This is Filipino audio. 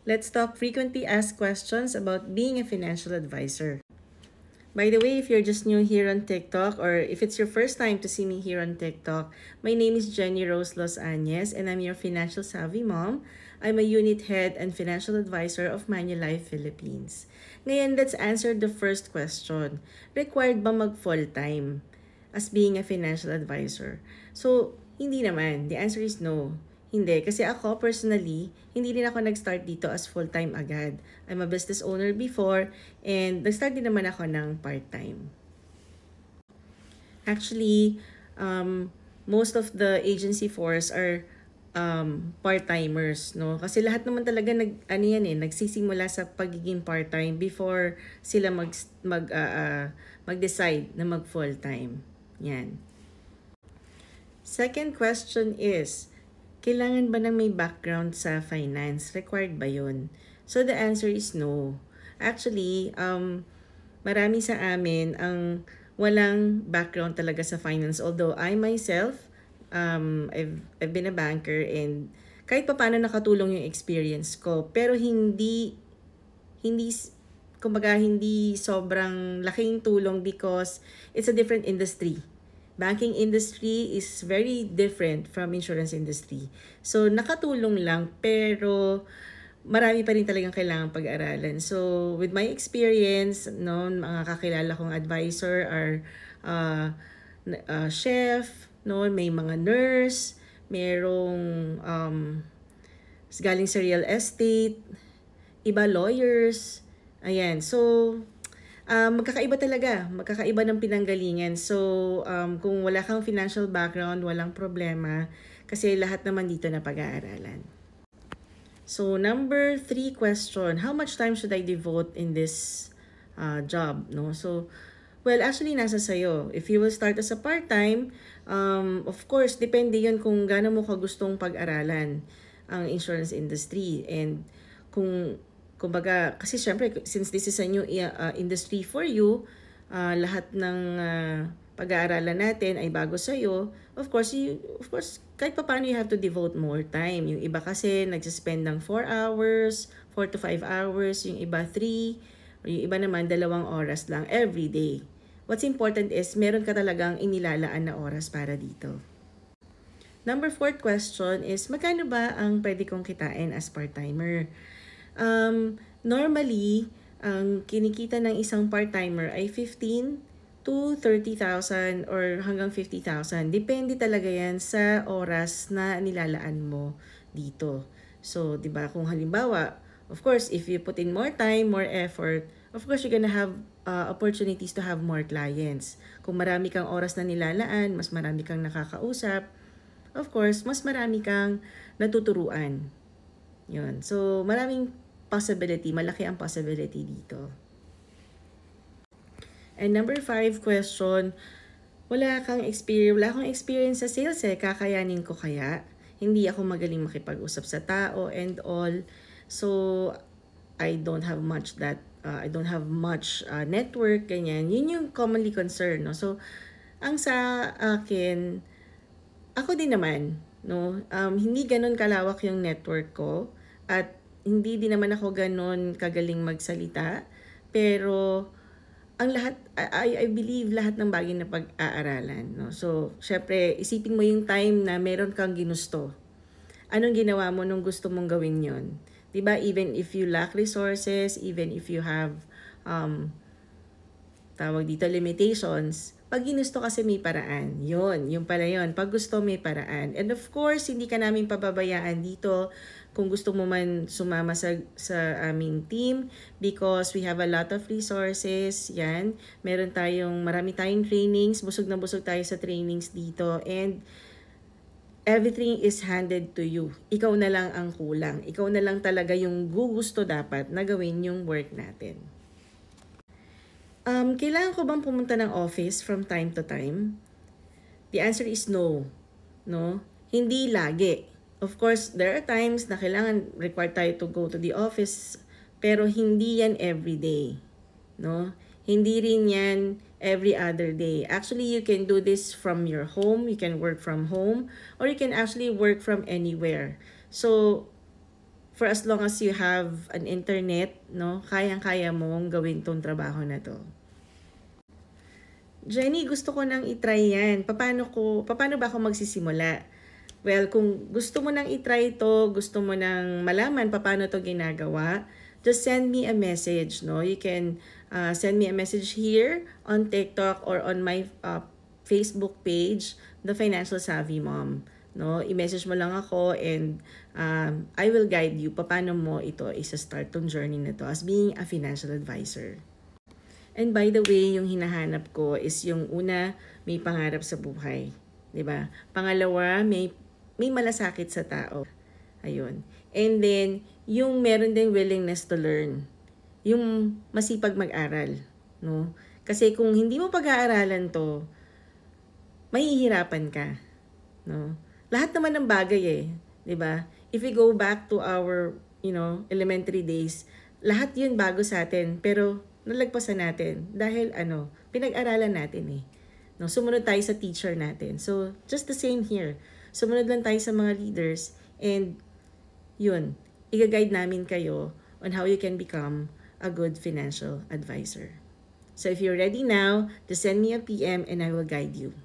Let's talk frequently asked questions about being a financial advisor. By the way, if you're just new here on TikTok or if it's your first time to see me here on TikTok, my name is Jenny Rose Los Angeles and I'm your financial savvy mom. I'm a unit head and financial advisor of Manulife Philippines. Ngayon, let's answer the first question. Required ba mag full-time as being a financial advisor? So, hindi naman. The answer is no. Hindi. Kasi ako, personally, hindi din ako nag-start dito as full-time agad. I'm a business owner before and nag-start din naman ako ng part-time. Actually, most of the agency force are part-timers, no? Kasi lahat naman talaga nagsisimula sa pagiging part-time before sila mag-decide na mag full-time. Yan. Second question is, kailangan ba ng may background sa finance? Required ba yun? So the answer is no. Actually, marami sa amin ang walang background talaga sa finance. Although I myself, I've been a banker and kahit pa paano nakatulong yung experience ko. Pero kumbaga hindi sobrang laking tulong because it's a different industry. Banking industry is very different from insurance industry. So, nakatulong lang pero marami pa rin talagang kailangan pag-aralan. So, with my experience, no, mga kakilala kong advisor are chef, no, may mga nurse, merong galing sa real estate, iba lawyers, ayan. So, magkakaiba ng pinanggalingan. So, kung wala kang financial background, walang problema kasi lahat naman dito na pag-aaralan. So, number 3 question, how much time should I devote in this job? No? So, well, actually, nasa sayo. If you will start as a part-time, of course, depende yun kung gaano mo ka gustong pag-aralan ang insurance industry. And kumbaga, kasi syempre, since this is a new industry for you, lahat ng pag-aaralan natin ay bago sa'yo, of course, kahit pa paano you have to devote more time. Yung iba kasi nag-spend ng 4 hours, 4 to 5 hours, yung iba 3, or yung iba naman 2 oras lang every day. What's important is meron ka talagang inilalaan na oras para dito. Number 4 question is, magkano ba ang pwede kong kitain as part-timer? Normally, ang kinikita ng isang part-timer ay 15 to 30,000 or hanggang 50,000. Depende talaga yan sa oras na nilalaan mo dito. So, di ba, kung halimbawa, of course, if you put in more time, more effort, of course, you're gonna have opportunities to have more clients. Kung marami kang oras na nilalaan, mas marami kang nakakausap, of course, mas marami kang natuturuan. Yun. So, maraming possibility, malaki ang possibility dito. And number 5 question, wala akong experience sa sales kakayanin ko kaya? Hindi ako magaling makipag-usap sa tao and all. So, I don't have much network, ganyan. Yun yung commonly concern, no? So, ang sa akin, ako din naman, no? Hindi ganun kalawak yung network ko at hindi din naman ako ganun kagaling magsalita, pero ang lahat, I believe lahat ng bagay na pag-aaralan, no? So, syempre, isipin mo yung time na meron kang ginusto. Anong ginawa mo nung gusto mong gawin yon? Diba? Even if you lack resources, even if you have limitations, pag ginusto kasi may paraan. Yung pala yun. Pag gusto may paraan. And of course, hindi ka namin pababayaan dito kung gusto mo man sumama sa aming team because we have a lot of resources. Yan. Marami tayong trainings. Busog na busog tayo sa trainings dito. And everything is handed to you. Ikaw na lang ang kulang. Ikaw na lang talaga yung gugusto dapat na gawin yung work natin. Kailangan ko bang pumunta ng office from time to time? The answer is no. No? Hindi lagi. Of course, there are times na required tayo to go to the office, pero hindi yan every day. No? Hindi rin yan every other day. Actually, you can do this from your home, you can work from home, or you can actually work from anywhere. So, for as long as you have an internet, no, kayang-kaya mong gawin tong trabaho na to. Jenny, gusto ko nang itry yan. Paano ba ako magsisimula? Well, kung gusto mo nang itry ito, gusto mo nang malaman paano to ginagawa, just send me a message, no? You can send me a message here on TikTok or on my Facebook page, The Financial Savvy Mom. No, i-message mo lang ako and I will guide you paano mo ito isa-start tong journey na to as being a financial advisor. And by the way, yung hinahanap ko is yung una, may pangarap sa buhay, 'di ba? Pangalawa, may malasakit sa tao. Ayun. And then yung meron ding willingness to learn. Yung masipag mag-aral, no? Kasi kung hindi mo pag-aaralan 'to, mahihirapan ka, no? Lahat naman ng bagay 'di ba? If we go back to our, elementary days, lahat 'yun bago sa atin, pero nalagpasan natin dahil pinag-aralan natin No, sumunod tayo sa teacher natin. So, just the same here. Sumunod lang tayo sa mga leaders and yun, i-guide namin kayo on how you can become a good financial advisor. So, if you're ready now, just send me a PM and I will guide you.